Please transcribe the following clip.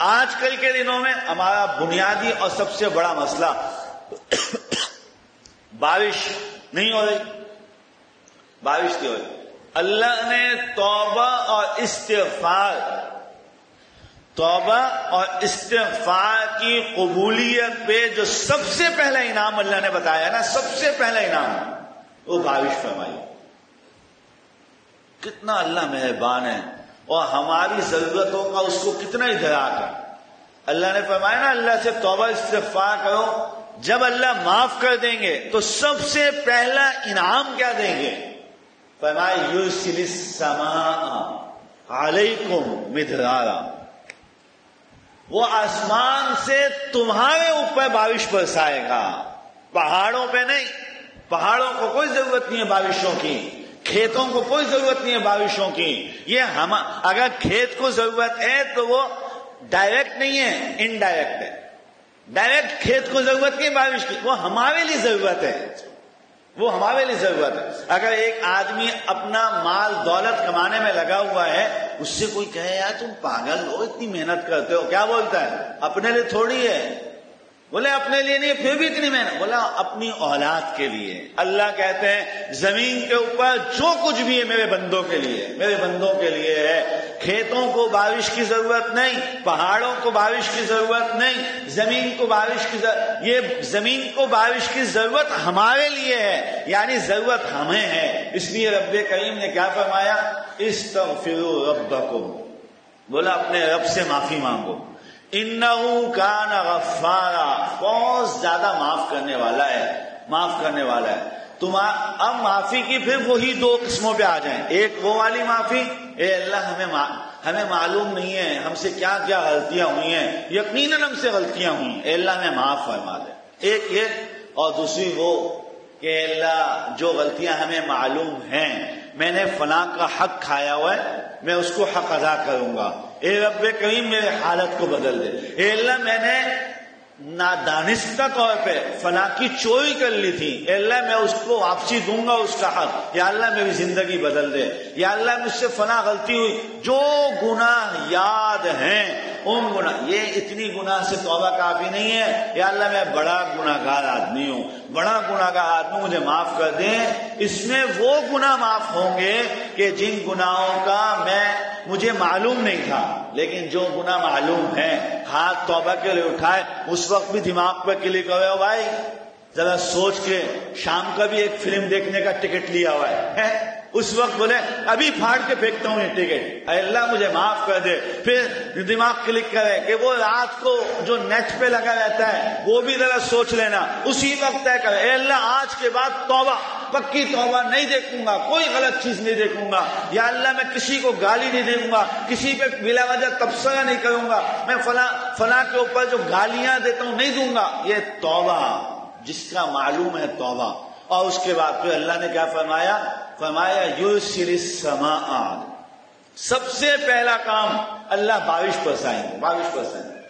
آج کل کے دنوں میں ہمارا بنیادی اور سب سے بڑا مسئلہ بارش نہیں ہو رہی. بارش نہیں ہو رہی. اللہ نے توبہ اور استغفار کی قبولیت پہ جو سب سے پہلا انعام اللہ نے بتایا نا، سب سے پہلا انعام وہ بارش فرمائی. کتنا اللہ مہربان ہے اور ہماری ضرورتوں کا اس کو کتنا ادراک ہے. اللہ نے فرمایا نا اللہ سے توبہ استغفار کرو، جب اللہ معاف کر دیں گے تو سب سے پہلا انعام کیا دیں گے؟ فرمایا یرسل السماء علیکم مدرارا، وہ آسمان سے تمہارے اوپر بارش برسائے گا. پہاڑوں پہ نہیں، پہاڑوں کو کوئی ضرورت نہیں ہے بارشوں کی، کھیتوں کو کوئی ضرورت نہیں ہے بارشوں کی. یہ اگر کھیت کو ضرورت ہے تو وہ ڈائریکٹ نہیں ہے، انڈائریکٹ ہے. ڈائریکٹ کھیت کو ضرورت نہیں ہے بارش کی، وہ ہمارے لیے ضرورت ہے، وہ ہمارے لیے ضرورت ہے. اگر ایک آدمی اپنا مال دولت کمانے میں لگا ہوا ہے، اس سے کوئی کہے یار تم پاگل ہو، اتنی محنت کرتے ہو، کیا بولتا ہے؟ اپنے لیے تھوڑی ہے. بولے اپنے لیے نہیں، پھر بھی اتنی محنت. بولا اپنی اولاد کے لیے. اللہ کہتے ہیں زمین کے اوپر جو کچھ بھی ہے میرے بندوں کے لیے، میرے بندوں کے لیے ہے. کھیتوں کو بارش کی ضرورت نہیں، پہاڑوں کو بارش کی ضرورت نہیں، زمین کو بارش کی یہ زمین کو بارش کی ضرورت ہمارے لیے ہے، یعنی ضرورت ہمیں ہے. اس لیے رب کریم نے کیا فرمایا؟ استغفروا ربکم، بولا اپنے رب سے معافی مانگو. انہو کان غفارا، بہت زیادہ معاف کرنے والا ہے، معاف کرنے والا ہے. اب معافی کی پھر وہی دو قسموں پہ آ جائیں. ایک وہ والی معافی، اے اللہ ہمیں معلوم نہیں ہے ہم سے کیا کیا غلطیاں ہوئی ہیں، یقیناً ہم سے غلطیاں ہوئی ہیں، اے اللہ ہمیں معاف فرما دے. ایک یہ، اور دوسری وہ کہ اے اللہ جو غلطیاں ہمیں معلوم ہیں، میں نے فلاں کا حق کھایا ہوا ہے، میں اس کو حق ادا کروں گا. اے رب کریم میرے حالت کو بدل دے. اے اللہ میں نے نادانستہ طور پہ فلاں کی چوری کر لی تھی، اے اللہ میں اس کو واپسی دوں گا اس کا حق. یا اللہ میری زندگی بدل دے. یا اللہ مجھ سے فلاں غلطی ہوئی. جو گناہ یاد ہیں ان گناہ، یہ اتنی گناہ سے توبہ کافی نہیں ہے. یا اللہ میں بڑا گناہ گار آدمی ہوں، بڑا گناہ گار آدمی، مجھے معاف کر دیں. اس میں وہ گناہ معاف ہوں گے کہ جن گناہوں کا مجھے معلوم نہیں تھا، لیکن جو گناہ معلوم ہے ہاتھ توبہ کے لیے اٹھائے. اس وقت بھی دماغ پہ کلک ہوئے ہو بھائی، ذرا سوچ کے شام کا بھی ایک فلم دیکھنے کا ٹکٹ لیا ہوا ہے، اس وقت بولے ابھی پھاڑ کے پھینکتا ہوں یہ ٹکٹ، اے اللہ مجھے معاف کر دے. پھر دماغ کلک کرے کہ وہ رات کو جو نیٹ پہ لگا رہتا ہے وہ بھی ذرا سوچ لینا، اسی وقت طے کرے اے اللہ آج کے بعد توبہ، پکی توبہ، نہیں دیکھوں گا، کوئی غلط چیز نہیں دیکھوں گا. یا اللہ میں کسی کو گالی نہیں دوں گا، کسی پہ بلا وجہ تبصرہ نہیں کروں گا، میں فلاں کے اوپر جو گالیاں دیتا ہوں نہیں دوں گا. یہ توبہ جس کا معلوم ہے توبہ. اور اس کے بعد پھر اللہ نے کیا فرمایا؟ فرمایا یرسل السماء، سب سے پہلا کام اللہ بارش برسائیں گے، بارش برسائیں گے.